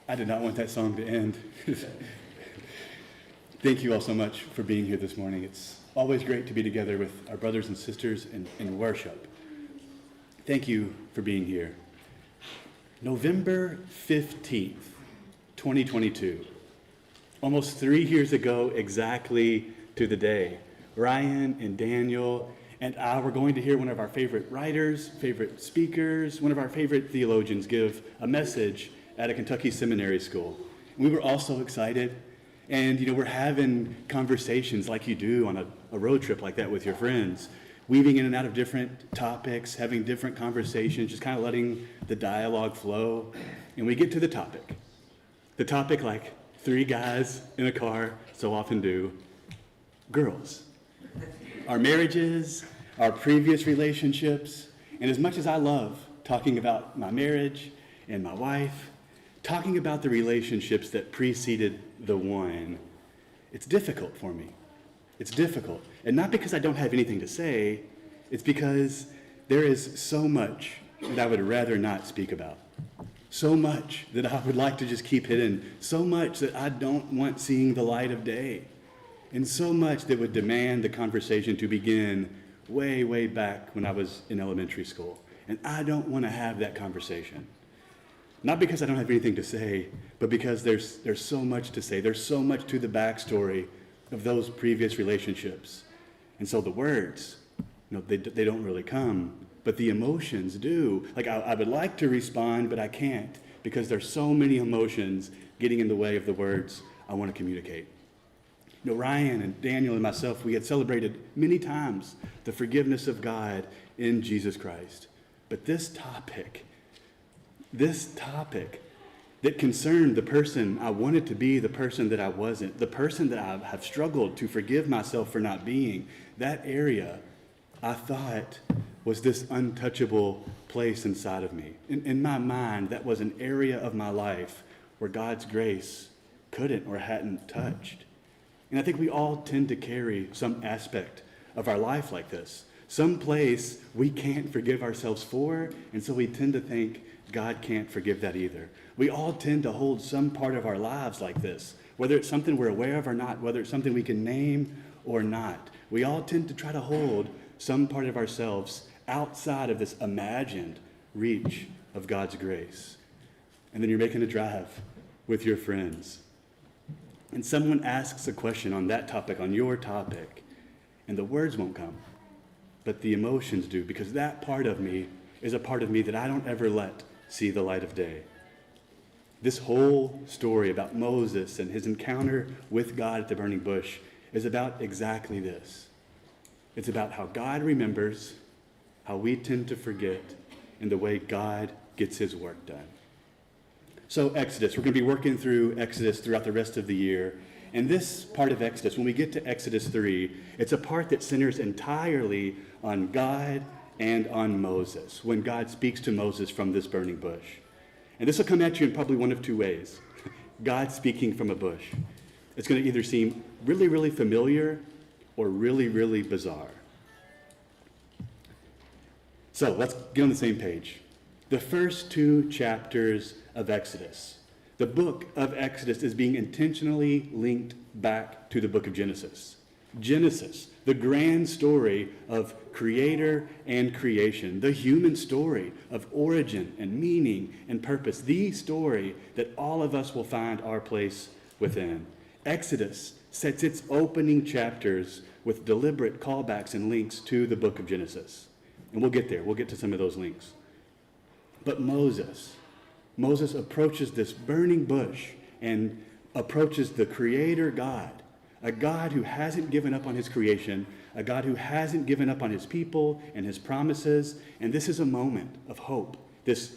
I did not want that song to end. Thank you all so much for being here this morning. It's always great to be together with our brothers and sisters in worship. Thank you for being here. November 15th, 2022. Almost 3 years ago exactly to the day, Ryan and Daniel and I were going to hear one of our favorite writers, favorite speakers, one of our favorite theologians give a message at a Kentucky seminary school. We were all so excited. And, we're having conversations like you do on a road trip like that with your friends, weaving in and out of different topics, having different conversations, just kind of letting the dialogue flow. And we get to the topic like three guys in a car so often do, girls. Our marriages, our previous relationships, and as much as I love talking about my marriage and my wife, talking about the relationships that preceded the one, it's difficult for me. It's difficult. And not because I don't have anything to say, it's because there is so much that I would rather not speak about. So much that I would like to just keep hidden. So much that I don't want seeing the light of day. And so much that would demand the conversation to begin way, way back when I was in elementary school. And I don't want to have that conversation. Not because I don't have anything to say, but because there's so much to say. There's so much to the backstory of those previous relationships. And so the words, they don't really come, but the emotions do. Like I would like to respond, but I can't because there's so many emotions getting in the way of the words I want to communicate. Ryan and Daniel and myself, we had celebrated many times the forgiveness of God in Jesus Christ. But this topic that concerned the person I wanted to be, the person that I wasn't, the person that I have struggled to forgive myself for not being, that area I thought was this untouchable place inside of me. In my mind, that was an area of my life where God's grace couldn't or hadn't touched. And I think we all tend to carry some aspect of our life like this, some place we can't forgive ourselves for, and so we tend to think God can't forgive that either. We all tend to hold some part of our lives like this, whether it's something we're aware of or not, whether it's something we can name or not. We all tend to try to hold some part of ourselves outside of this imagined reach of God's grace. And then you're making a drive with your friends. And someone asks a question on that topic, on your topic, and the words won't come, but the emotions do, because that part of me is a part of me that I don't ever let see the light of day. This whole story about Moses and his encounter with God at the burning bush is about exactly this. It's about how God remembers, how we tend to forget, and the way God gets his work done. So Exodus, we're going to be working through Exodus throughout the rest of the year. And this part of Exodus, when we get to Exodus 3, it's a part that centers entirely on God and on Moses, when God speaks to Moses from this burning bush. And this will come at you in probably one of two ways. God speaking from a bush. It's going to either seem really, really familiar or really, really bizarre. So let's get on the same page. The first 2 chapters of Exodus. The book of Exodus is being intentionally linked back to the book of Genesis. Genesis, the grand story of creator and creation, the human story of origin and meaning and purpose, the story that all of us will find our place within. Exodus sets its opening chapters with deliberate callbacks and links to the book of Genesis. And we'll get there. We'll get to some of those links. But Moses approaches this burning bush and approaches the creator God, a God who hasn't given up on his creation, a God who hasn't given up on his people and his promises. And this is a moment of hope, this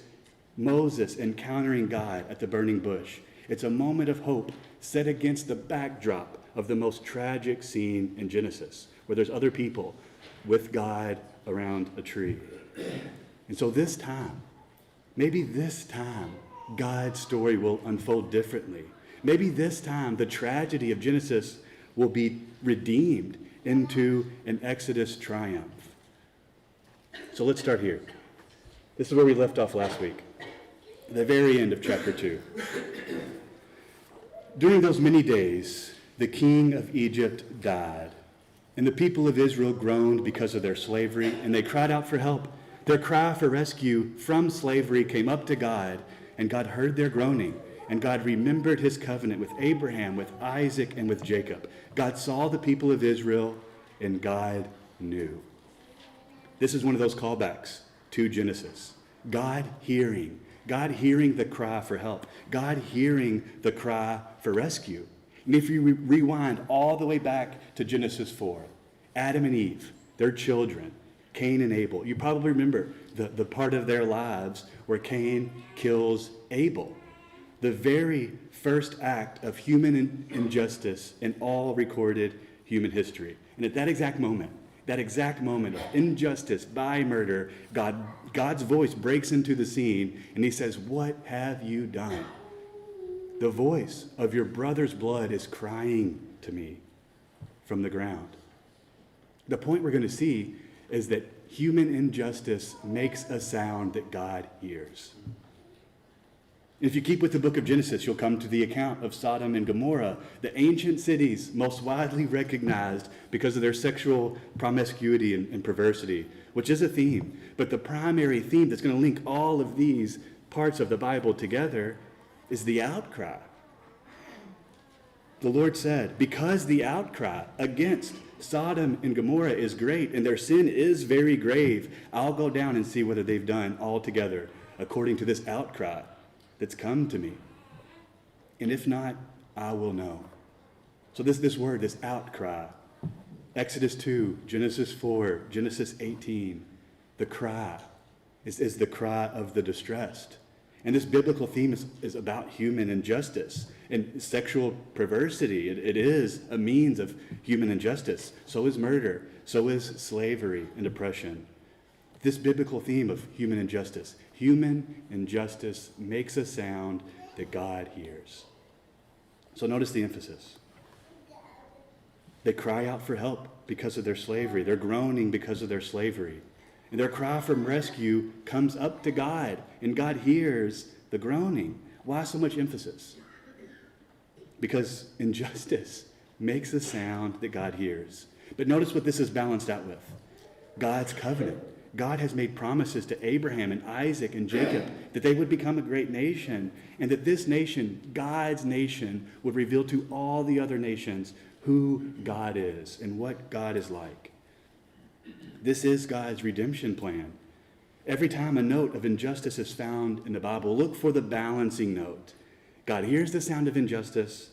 Moses encountering God at the burning bush. It's a moment of hope set against the backdrop of the most tragic scene in Genesis, where there's other people with God around a tree. And so this time, maybe this time, God's story will unfold differently. Maybe this time, the tragedy of Genesis will be redeemed into an Exodus triumph. So let's start here. This is where we left off last week, the very end of chapter 2. During those many days, the king of Egypt died, and the people of Israel groaned because of their slavery, and they cried out for help. Their cry for rescue from slavery came up to God, and God heard their groaning, and God remembered his covenant with Abraham, with Isaac, and with Jacob. God saw the people of Israel, and God knew. This is one of those callbacks to Genesis. God hearing the cry for help, God hearing the cry for rescue. And if you rewind all the way back to Genesis 4, Adam and Eve, their children, Cain and Abel, you probably remember the part of their lives where Cain kills Abel. The very first act of human injustice in all recorded human history. And at that exact moment of injustice by murder, God's voice breaks into the scene, and he says, "What have you done? The voice of your brother's blood is crying to me from the ground." The point we're going to see is that human injustice makes a sound that God hears. If you keep with the book of Genesis, you'll come to the account of Sodom and Gomorrah, the ancient cities most widely recognized because of their sexual promiscuity and perversity, which is a theme. But the primary theme that's going to link all of these parts of the Bible together is the outcry. The Lord said, because the outcry against Sodom and Gomorrah is great and their sin is very grave, I'll go down and see whether they've done altogether according to this outcry that's come to me. And if not, I will know. So this word, this outcry, Exodus 2, Genesis 4, Genesis 18, the cry is the cry of the distressed. And this biblical theme is about human injustice and sexual perversity. It is a means of human injustice. So is murder. So is slavery and oppression. This biblical theme of human injustice makes a sound that God hears. So notice the emphasis. They cry out for help because of their slavery. They're groaning because of their slavery. And their cry for rescue comes up to God, and God hears the groaning. Why so much emphasis? Because injustice makes a sound that God hears. But notice what this is balanced out with. God's covenant. God has made promises to Abraham and Isaac and Jacob that they would become a great nation, and that this nation, God's nation, would reveal to all the other nations who God is and what God is like. This is God's redemption plan. Every time a note of injustice is found in the Bible, look for the balancing note. God hears the sound of injustice,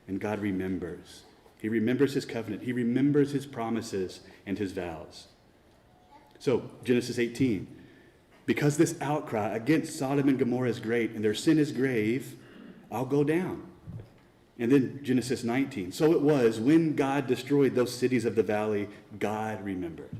and God remembers. He remembers his covenant. He remembers his promises and his vows. So, Genesis 18, because this outcry against Sodom and Gomorrah is great and their sin is grave, I'll go down. And then Genesis 19, so it was when God destroyed those cities of the valley, God remembered.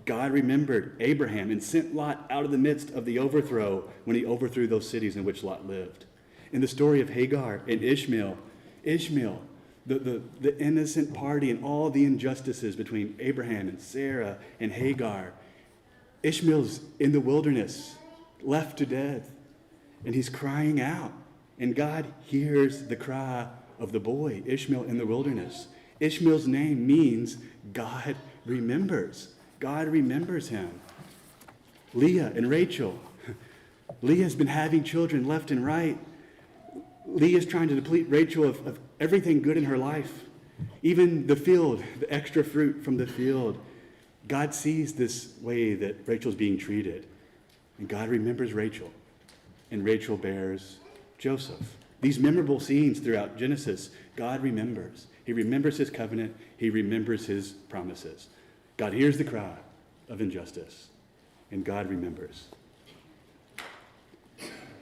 God remembered Abraham and sent Lot out of the midst of the overthrow when he overthrew those cities in which Lot lived. In the story of Hagar and Ishmael, the innocent party and all the injustices between Abraham and Sarah and Hagar, Ishmael's in the wilderness, left to death, and he's crying out. And God hears the cry of the boy, Ishmael, in the wilderness. Ishmael's name means God remembers. God remembers him. Leah and Rachel. Leah's been having children left and right. Leah's trying to deplete Rachel of everything good in her life. Even the field, the extra fruit from the field. God sees this way that Rachel's being treated. And God remembers Rachel. And Rachel bears Joseph. These memorable scenes throughout Genesis, God remembers. He remembers his covenant. He remembers his promises. God hears the cry of injustice. And God remembers.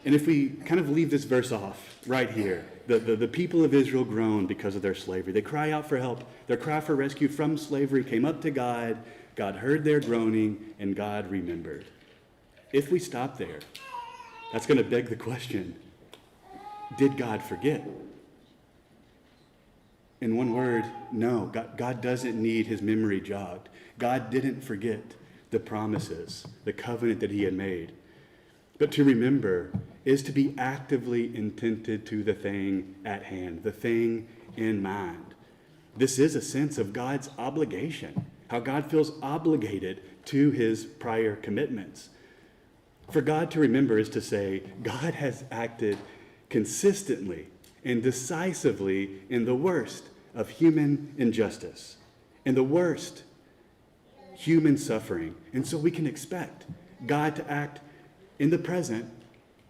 And if we kind of leave this verse off right here, the people of Israel groan because of their slavery. They cry out for help. Their cry for rescue from slavery came up to God. God heard their groaning, and God remembered. If we stop there, that's going to beg the question, did God forget? In one word, no. God doesn't need his memory jogged. God didn't forget the promises, the covenant that he had made. But to remember is to be actively intended to the thing at hand, the thing in mind. This is a sense of God's obligation, how God feels obligated to his prior commitments. For God to remember is to say, God has acted consistently and decisively in the worst of human injustice, in the worst human suffering. And so we can expect God to act in the present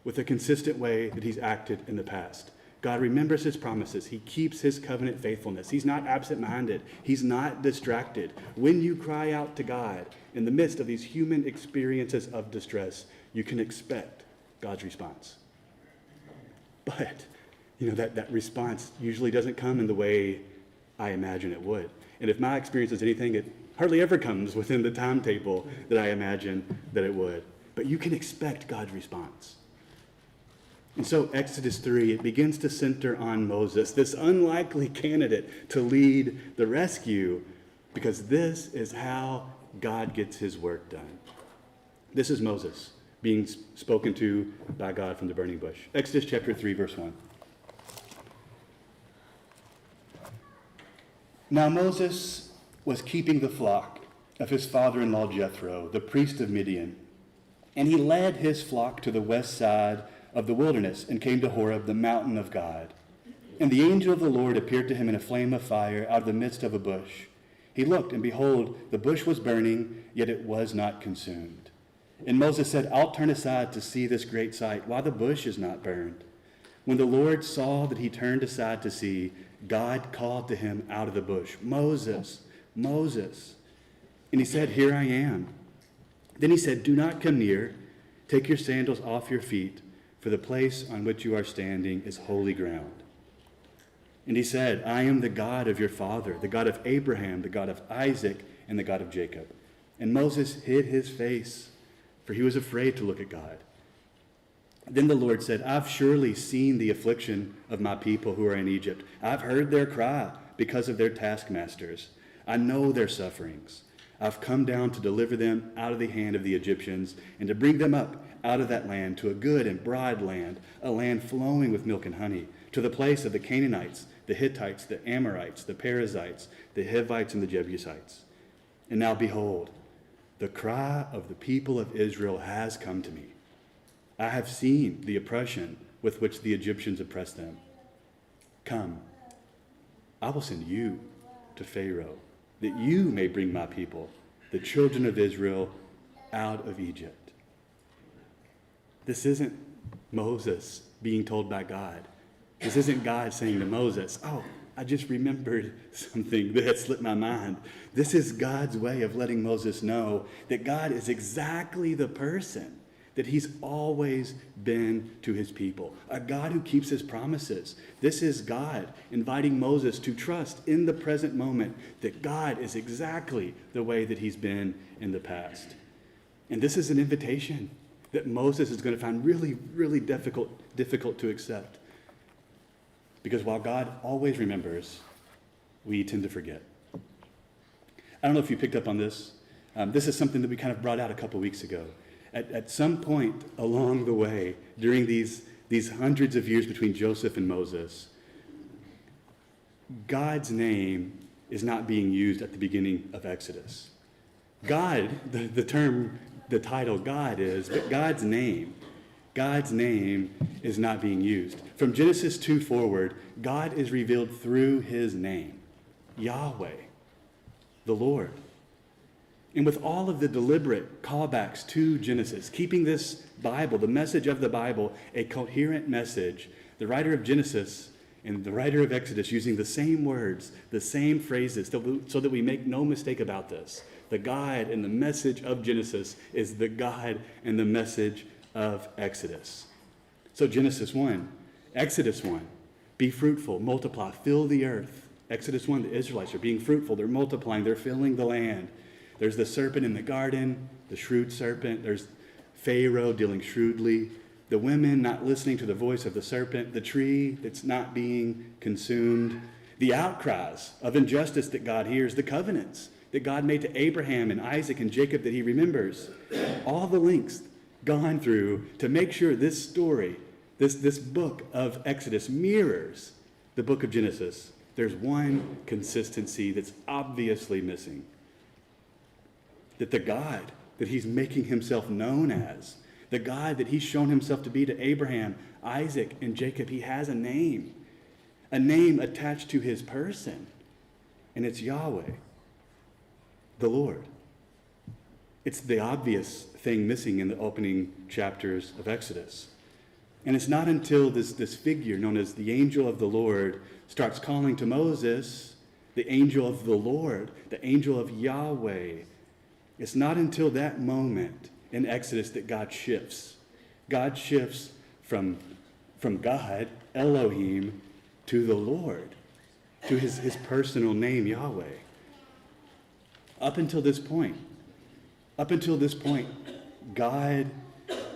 with a consistent way that he's acted in the past. God remembers his promises. He keeps his covenant faithfulness. He's not absent-minded. He's not distracted. When you cry out to God in the midst of these human experiences of distress, you can expect God's response. But, that response usually doesn't come in the way I imagine it would. And if my experience is anything, it hardly ever comes within the timetable that I imagine that it would. But you can expect God's response. And so Exodus 3, it begins to center on Moses, this unlikely candidate to lead the rescue, because this is how God gets his work done. This is Moses being spoken to by God from the burning bush. Exodus chapter 3, verse 1. Now Moses was keeping the flock of his father-in-law Jethro, the priest of Midian, and he led his flock to the west side of the wilderness and came to Horeb, the mountain of God. And the angel of the Lord appeared to him in a flame of fire out of the midst of a bush. He looked, and behold, the bush was burning, yet it was not consumed. And Moses said, I'll turn aside to see this great sight, why the bush is not burned. When the Lord saw that he turned aside to see, God called to him out of the bush, Moses, Moses. And he said, Here I am. Then he said, Do not come near. Take your sandals off your feet, for the place on which you are standing is holy ground. And he said, I am the God of your father, the God of Abraham, the God of Isaac, and the God of Jacob. And Moses hid his face, for he was afraid to look at God. Then the Lord said, I've surely seen the affliction of my people who are in Egypt. I've heard their cry because of their taskmasters. I know their sufferings. I've come down to deliver them out of the hand of the Egyptians and to bring them up out of that land to a good and broad land, a land flowing with milk and honey, to the place of the Canaanites, the Hittites, the Amorites, the Perizzites, the Hivites, and the Jebusites. And now behold, the cry of the people of Israel has come to me. I have seen the oppression with which the Egyptians oppress them. Come, I will send you to Pharaoh, that you may bring my people, the children of Israel, out of Egypt. This isn't Moses being told by God. This isn't God saying to Moses, oh, I just remembered something that had slipped my mind. This is God's way of letting Moses know that God is exactly the person that he's always been to his people, a God who keeps his promises. This is God inviting Moses to trust in the present moment that God is exactly the way that he's been in the past. And this is an invitation that Moses is going to find really, really difficult to accept. Because while God always remembers, we tend to forget. I don't know if you picked up on this. This is something that we kind of brought out a couple weeks ago. At some point along the way, during these hundreds of years between Joseph and Moses, God's name is not being used at the beginning of Exodus. God, the title God is, but God's name is not being used. From Genesis 2 forward, God is revealed through his name, Yahweh, the Lord. And with all of the deliberate callbacks to Genesis, keeping this Bible, the message of the Bible, a coherent message, the writer of Genesis and the writer of Exodus using the same words, the same phrases, so that we make no mistake about this. The God and the message of Genesis is the God and the message of Exodus. So Genesis 1, Exodus 1, be fruitful, multiply, fill the earth. Exodus 1, the Israelites are being fruitful, they're multiplying, they're filling the land. There's the serpent in the garden, the shrewd serpent. There's Pharaoh dealing shrewdly. The women not listening to the voice of the serpent. The tree that's not being consumed. The outcries of injustice that God hears. The covenants that God made to Abraham and Isaac and Jacob that he remembers. All the links gone through to make sure this story This book of Exodus mirrors the book of Genesis. There's one consistency that's obviously missing. That the God that he's making himself known as, the God that he's shown himself to be to Abraham, Isaac, and Jacob, he has a name attached to his person, and it's Yahweh, the Lord. It's the obvious thing missing in the opening chapters of Exodus. And it's not until this figure known as the angel of the Lord starts calling to Moses, the angel of the Lord, the angel of Yahweh. It's not until that moment in Exodus that God shifts. God shifts from God, Elohim, to the Lord, to his personal name, Yahweh. Up until this point, God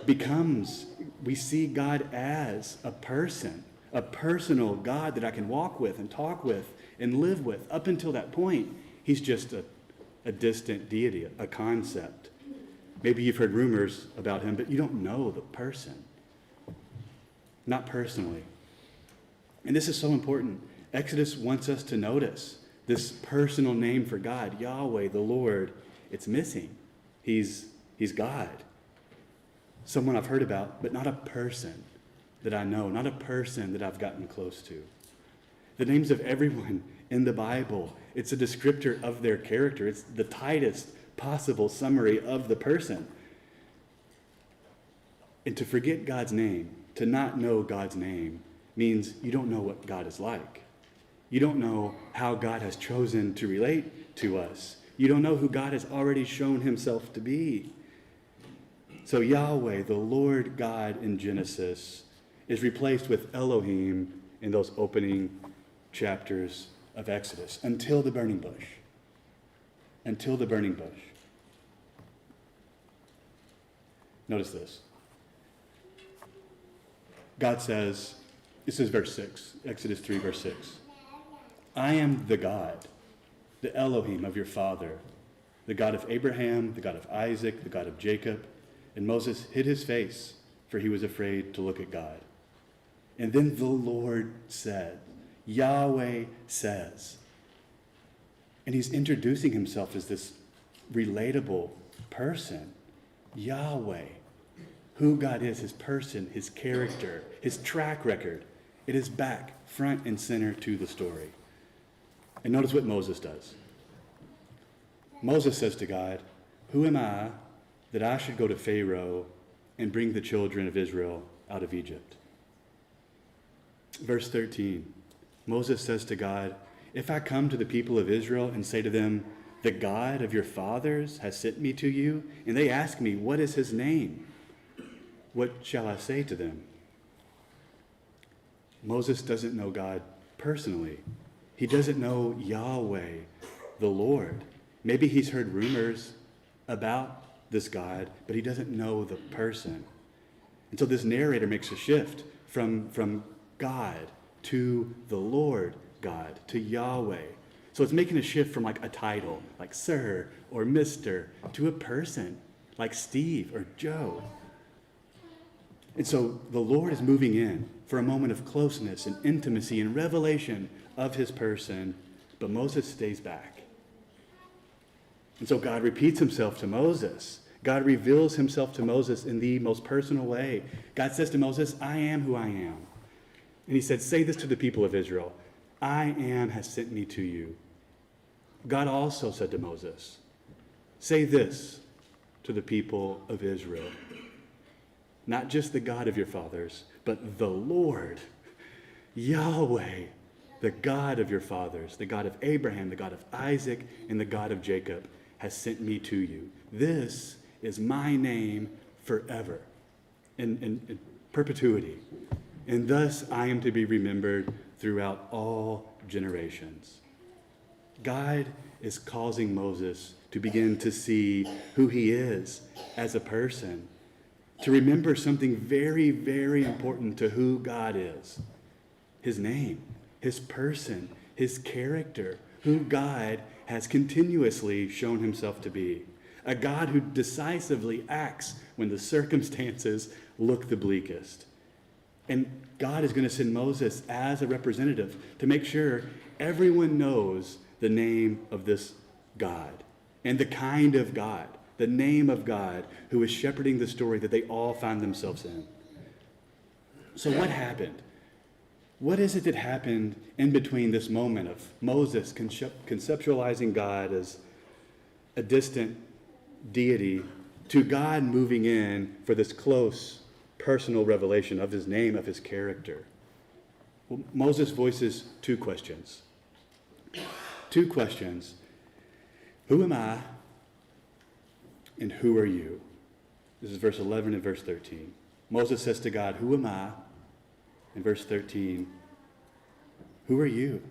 becomes, we see God as a person, a personal God that I can walk with and talk with and live with. Up until that point, he's just a distant deity, a concept. Maybe you've heard rumors about him, but you don't know the person. Not personally. And this is so important. Exodus wants us to notice this personal name for God, Yahweh, the Lord. It's missing. He's God. Someone I've heard about, but not a person that I know, not a person that I've gotten close to. The names of everyone in the Bible, it's a descriptor of their character. It's the tightest possible summary of the person. And to forget God's name, to not know God's name, means you don't know what God is like. You don't know how God has chosen to relate to us. You don't know who God has already shown himself to be. So Yahweh, the Lord God in Genesis, is replaced with Elohim in those opening chapters of Exodus until the burning bush. Until the burning bush. Notice this. God says, this is verse 6, Exodus 3, verse 6. I am the God, the Elohim of your father, the God of Abraham, the God of Isaac, the God of Jacob. And Moses hid his face, for he was afraid to look at God. And then the Lord said, Yahweh says. And he's introducing himself as this relatable person, Yahweh. Who God is, his person, his character, his track record. It is back, front and center to the story. And notice what Moses does. Moses says to God, who am I that I should go to Pharaoh and bring the children of Israel out of Egypt? Verse 13, Moses says to God, if I come to the people of Israel and say to them, the God of your fathers has sent me to you, and they ask me, what is his name? What shall I say to them? Moses doesn't know God personally. He doesn't know Yahweh, the Lord. Maybe he's heard rumors about this God, but he doesn't know the person. And so this narrator makes a shift from God to the Lord God, to Yahweh. So it's making a shift from like a title, like Sir or Mr., to a person, like Steve or Joe. And so the Lord is moving in for a moment of closeness and intimacy and revelation of his person, but Moses stays back. And so God repeats himself to Moses. God reveals himself to Moses in the most personal way. God says to Moses, I am who I am. And he said, say this to the people of Israel, I am has sent me to you. God also said to Moses, say this to the people of Israel. Not just the God of your fathers, but the Lord, Yahweh, the God of your fathers, the God of Abraham, the God of Isaac, and the God of Jacob, has sent me to you. This is my name forever, in perpetuity. And thus I am to be remembered throughout all generations. God is causing Moses to begin to see who he is as a person, to remember something very, very important to who God is. His name, his person, his character, who God has continuously shown himself to be. A God who decisively acts when the circumstances look the bleakest. And God is going to send Moses as a representative to make sure everyone knows the name of this God and the kind of God, the name of God who is shepherding the story that they all find themselves in. So what happened? What is it that happened in between this moment of Moses conceptualizing God as a distant deity to God moving in for this close personal revelation of his name, of his character? Well, Moses voices two questions. Two questions. Who am I and who are you? This is verse 11 and verse 13. Moses says to God, who am I? In verse 13, who are you?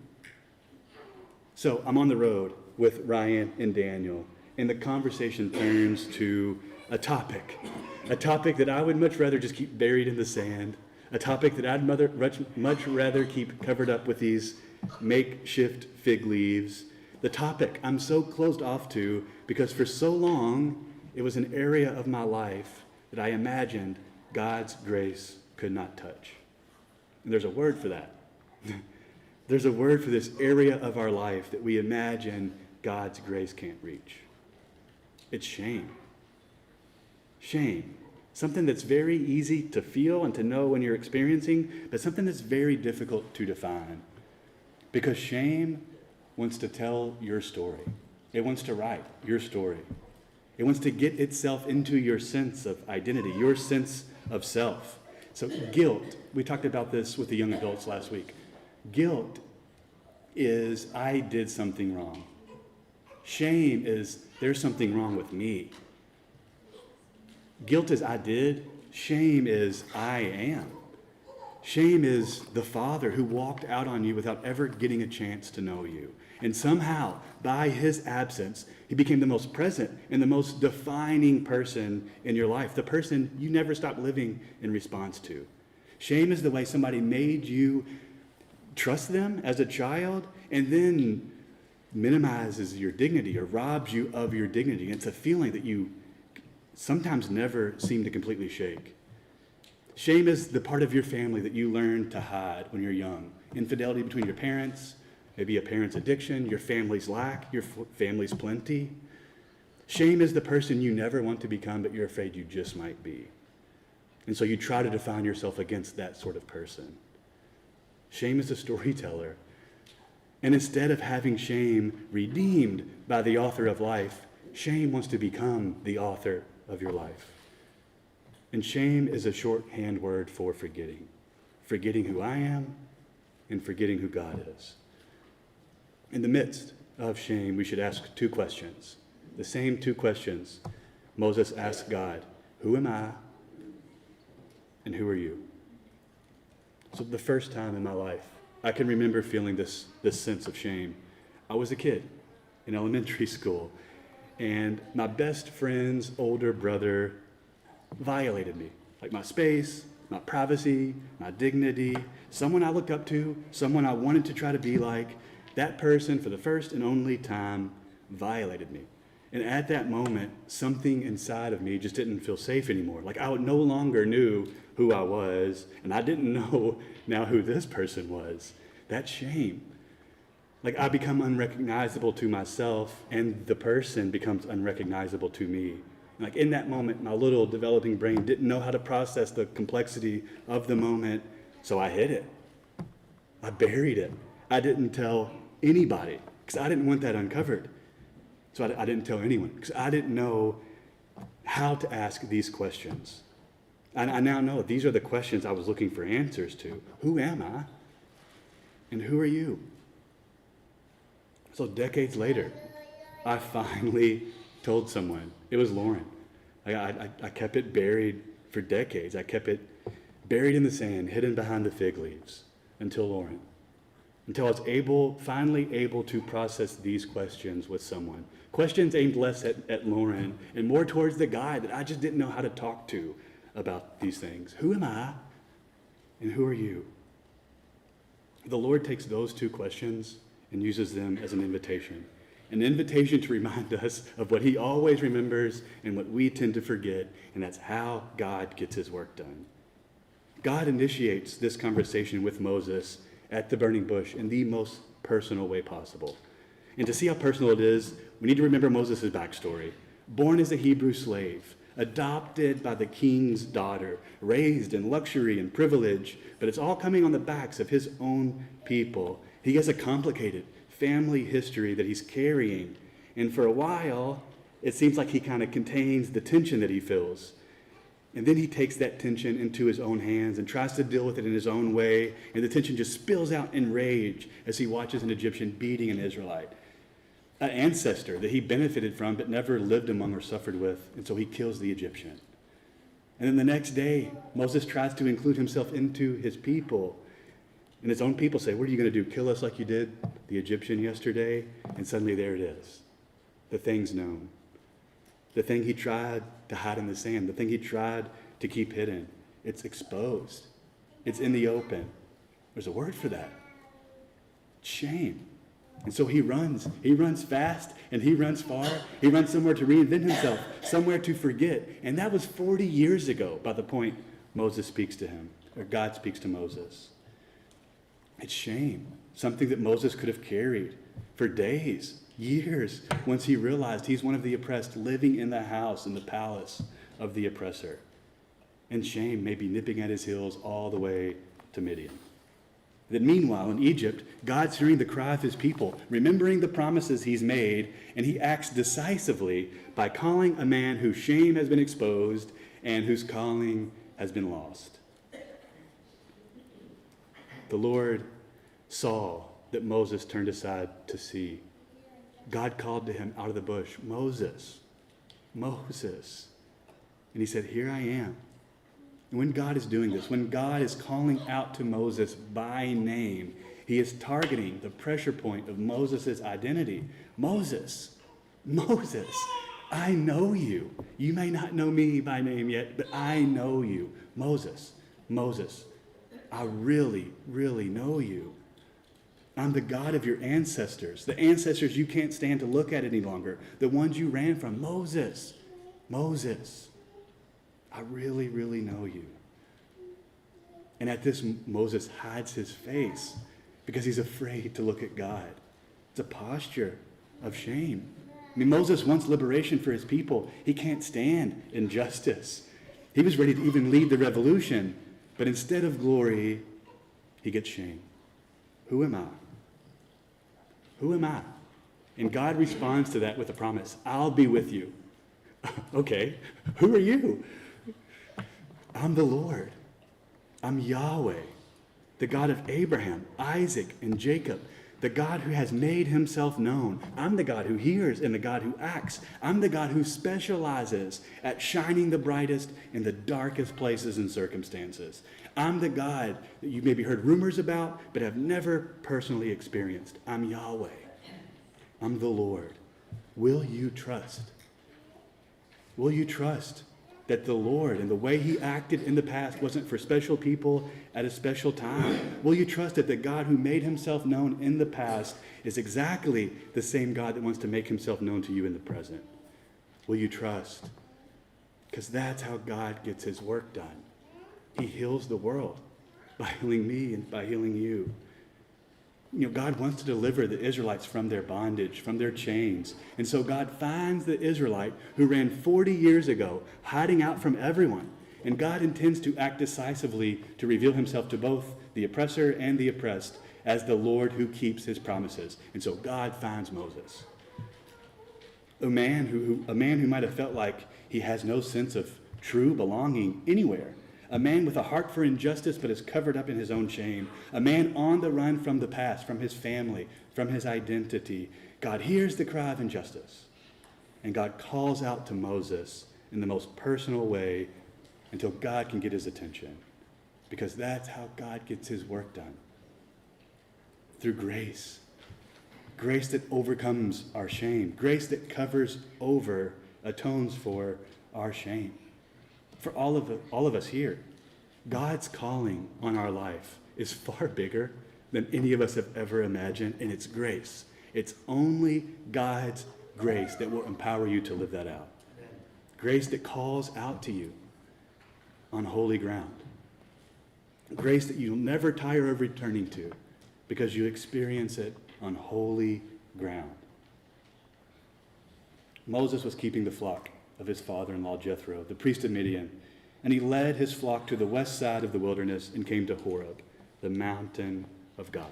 So I'm on the road with Ryan and Daniel, and the conversation turns to a topic that I would much rather just keep buried in the sand, a topic that I'd much rather keep covered up with these makeshift fig leaves, the topic I'm so closed off to because for so long it was an area of my life that I imagined God's grace could not touch. And there's a word for that. There's a word for this area of our life that we imagine God's grace can't reach. It's shame. Shame. Something that's very easy to feel and to know when you're experiencing, but something that's very difficult to define. Because shame wants to tell your story. It wants to write your story. It wants to get itself into your sense of identity, your sense of self. So guilt, we talked about this with the young adults last week. Guilt is I did something wrong. Shame is there's something wrong with me. Guilt is I did. Shame is I am. Shame is the Father who walked out on you without ever getting a chance to know you. And somehow, by his absence, he became the most present and the most defining person in your life, the person you never stopped living in response to. Shame is the way somebody made you trust them as a child and then minimizes your dignity or robs you of your dignity. It's a feeling that you sometimes never seem to completely shake. Shame is the part of your family that you learn to hide when you're young. Infidelity between your parents, maybe a parent's addiction, your family's lack, your family's plenty. Shame is the person you never want to become, but you're afraid you just might be. And so you try to define yourself against that sort of person. Shame is a storyteller. And instead of having shame redeemed by the author of life, shame wants to become the author of your life. And shame is a shorthand word for forgetting. Forgetting who I am and forgetting who God is. In the midst of shame, we should ask two questions. The same two questions Moses asked God. Who am I? And who are you? So the first time in my life, I can remember feeling this sense of shame. I was a kid in elementary school, and my best friend's older brother violated me. Like my space, my privacy, my dignity, someone I looked up to, someone I wanted to try to be like, that person for the first and only time violated me. And at that moment, something inside of me just didn't feel safe anymore. Like I no longer knew who I was, and I didn't know now who this person was. That shame. Like I become unrecognizable to myself, and the person becomes unrecognizable to me. Like in that moment, my little developing brain didn't know how to process the complexity of the moment, so I hid it. I buried it. I didn't tell anybody because I didn't want that uncovered. So I didn't tell anyone because I didn't know how to ask these questions. And I now know these are the questions I was looking for answers to. Who am I? And who are you? So decades later, I finally told someone. It was Lauren. I kept it buried for decades. I kept it buried in the sand, hidden behind the fig leaves until Lauren. Until I was finally able to process these questions with someone. Questions aimed less at Lauren and more towards the guy that I just didn't know how to talk to about these things. Who am I? And who are you? The Lord takes those two questions and uses them as an invitation. An invitation to remind us of what he always remembers and what we tend to forget, and that's how God gets his work done. God initiates this conversation with Moses at the burning bush in the most personal way possible. And to see how personal it is, we need to remember Moses' backstory. Born as a Hebrew slave, adopted by the king's daughter, raised in luxury and privilege, but it's all coming on the backs of his own people. He has a complicated family history that he's carrying. And for a while, it seems like he kind of contains the tension that he feels. And then he takes that tension into his own hands and tries to deal with it in his own way. And the tension just spills out in rage as he watches an Egyptian beating an Israelite, an ancestor that he benefited from but never lived among or suffered with. And so he kills the Egyptian. And then the next day, Moses tries to include himself into his people. And his own people say, what are you going to do, kill us like you did the Egyptian yesterday? And suddenly there it is. The thing's known. The thing he tried to hide in the sand, the thing he tried to keep hidden, it's exposed. It's in the open. There's a word for that. Shame. And so he runs. He runs fast and he runs far. He runs somewhere to reinvent himself, somewhere to forget. And that was 40 years ago by the point Moses speaks to him, or God speaks to Moses. It's shame, something that Moses could have carried for days, years, once he realized he's one of the oppressed living in the house, in the palace of the oppressor. And shame may be nipping at his heels all the way to Midian. That meanwhile, in Egypt, God's hearing the cry of his people, remembering the promises he's made, and he acts decisively by calling a man whose shame has been exposed and whose calling has been lost. The Lord saw that Moses turned aside to see. God called to him out of the bush, Moses, Moses. And he said, here I am. And when God is doing this, when God is calling out to Moses by name, he is targeting the pressure point of Moses' identity. Moses, Moses, I know you. You may not know me by name yet, but I know you. Moses, Moses, I really, really know you. I'm the God of your ancestors, the ancestors you can't stand to look at any longer, the ones you ran from. Moses, Moses, I really, really know you. And at this, Moses hides his face because he's afraid to look at God. It's a posture of shame. I mean, Moses wants liberation for his people. He can't stand injustice. He was ready to even lead the revolution, but instead of glory, he gets shame. Who am I? Who am I? And God responds to that with a promise. I'll be with you. Okay, who are you? I'm the Lord. I'm Yahweh, the God of Abraham, Isaac, and Jacob, the God who has made himself known. I'm the God who hears and the God who acts. I'm the God who specializes at shining the brightest in the darkest places and circumstances. I'm the God that you maybe heard rumors about, but have never personally experienced. I'm Yahweh. I'm the Lord. Will you trust? Will you trust that the Lord and the way he acted in the past wasn't for special people at a special time? Will you trust that the God who made himself known in the past is exactly the same God that wants to make himself known to you in the present? Will you trust? Because that's how God gets his work done. He heals the world by healing me and by healing you. You know, God wants to deliver the Israelites from their bondage, from their chains. And so God finds the Israelite who ran 40 years ago, hiding out from everyone. And God intends to act decisively to reveal himself to both the oppressor and the oppressed as the Lord who keeps his promises. And so God finds Moses, a man who might have felt like he has no sense of true belonging anywhere. A man with a heart for injustice but is covered up in his own shame. A man on the run from the past, from his family, from his identity. God hears the cry of injustice. And God calls out to Moses in the most personal way until God can get his attention. Because that's how God gets his work done. Through grace. Grace that overcomes our shame. Grace that covers over, atones for our shame. For all of us here, God's calling on our life is far bigger than any of us have ever imagined, and it's grace. It's only God's grace that will empower you to live that out. Grace that calls out to you on holy ground. Grace that you'll never tire of returning to because you experience it on holy ground. Moses was keeping the flock of his father-in-law Jethro, the priest of Midian, and he led his flock to the west side of the wilderness and came to Horeb, the mountain of God.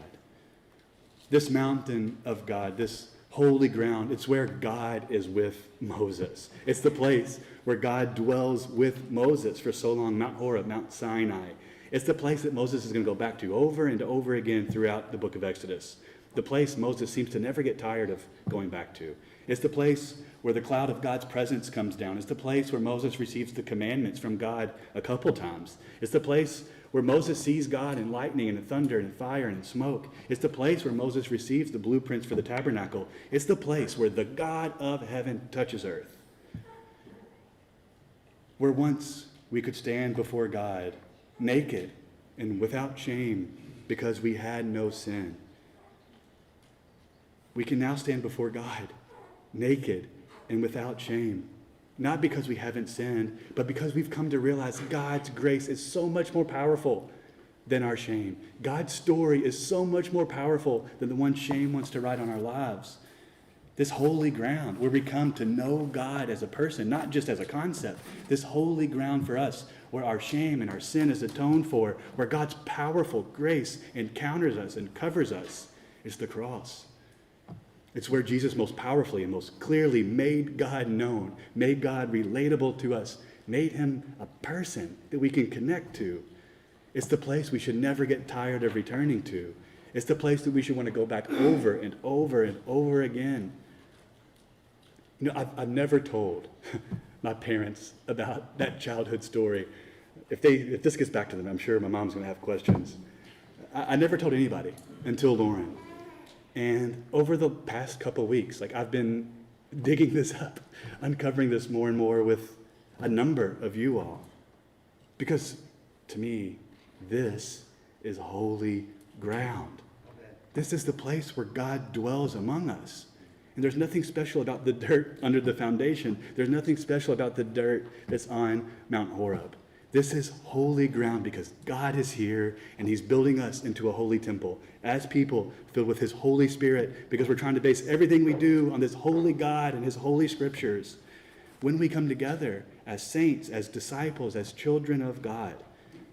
This mountain of God, this holy ground, it's where God is with Moses. It's the place where God dwells with Moses for so long, Mount Horeb, Mount Sinai. It's the place that Moses is going to go back to over and over again throughout the book of Exodus. The place Moses seems to never get tired of going back to. It's the place where the cloud of God's presence comes down. It's the place where Moses receives the commandments from God a couple times. It's the place where Moses sees God in lightning and in thunder and fire and in smoke. It's the place where Moses receives the blueprints for the tabernacle. It's the place where the God of heaven touches earth. Where once we could stand before God naked and without shame because we had no sin. We can now stand before God naked and without shame. Not because we haven't sinned, but because we've come to realize God's grace is so much more powerful than our shame. God's story is so much more powerful than the one shame wants to write on our lives. This holy ground where we come to know God as a person, not just as a concept. This holy ground for us where our shame and our sin is atoned for, where God's powerful grace encounters us and covers us, is the cross. It's where Jesus most powerfully and most clearly made God known, made God relatable to us, made him a person that we can connect to. It's the place we should never get tired of returning to. It's the place that we should want to go back over and over and over again. You know, I've never told my parents about that childhood story. If this gets back to them, I'm sure my mom's going to have questions. I never told anybody until Lauren. And over the past couple weeks, I've been digging this up, uncovering this more and more with a number of you all. Because to me, this is holy ground. This is the place where God dwells among us. And there's nothing special about the dirt under the foundation. There's nothing special about the dirt that's on Mount Horeb. This is holy ground because God is here and he's building us into a holy temple as people filled with his Holy Spirit, because we're trying to base everything we do on this holy God and his holy scriptures. When we come together as saints, as disciples, as children of God,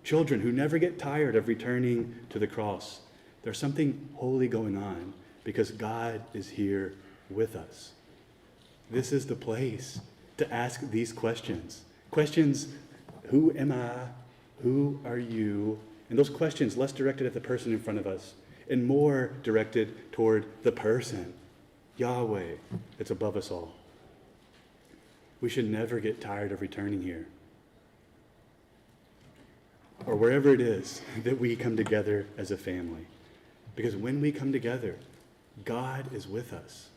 children who never get tired of returning to the cross, there's something holy going on because God is here with us. This is the place to ask these questions. Questions: who am I? Who are you? And those questions less directed at the person in front of us and more directed toward the person, Yahweh, that's above us all. We should never get tired of returning here, or wherever it is that we come together as a family. Because when we come together, God is with us.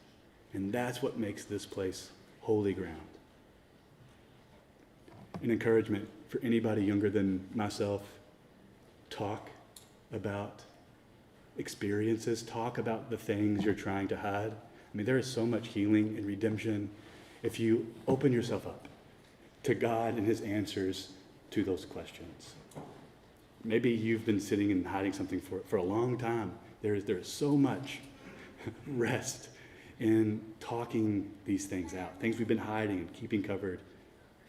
And that's what makes this place holy ground. An encouragement for anybody younger than myself: talk about experiences, talk about the things you're trying to hide. I mean, there is so much healing and redemption if you open yourself up to God and his answers to those questions. Maybe you've been sitting and hiding something for a long time. There is so much rest in talking these things out, things we've been hiding and keeping covered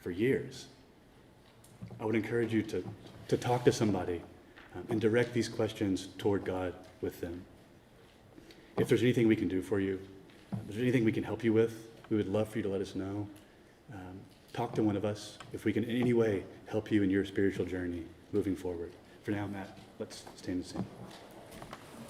for years. I would encourage you to talk to somebody and direct these questions toward God with them. If there's anything we can do for you, if there's anything we can help you with, we would love for you to let us know. Talk to one of us if we can in any way help you in your spiritual journey moving forward. For now, Matt, let's stand and sing.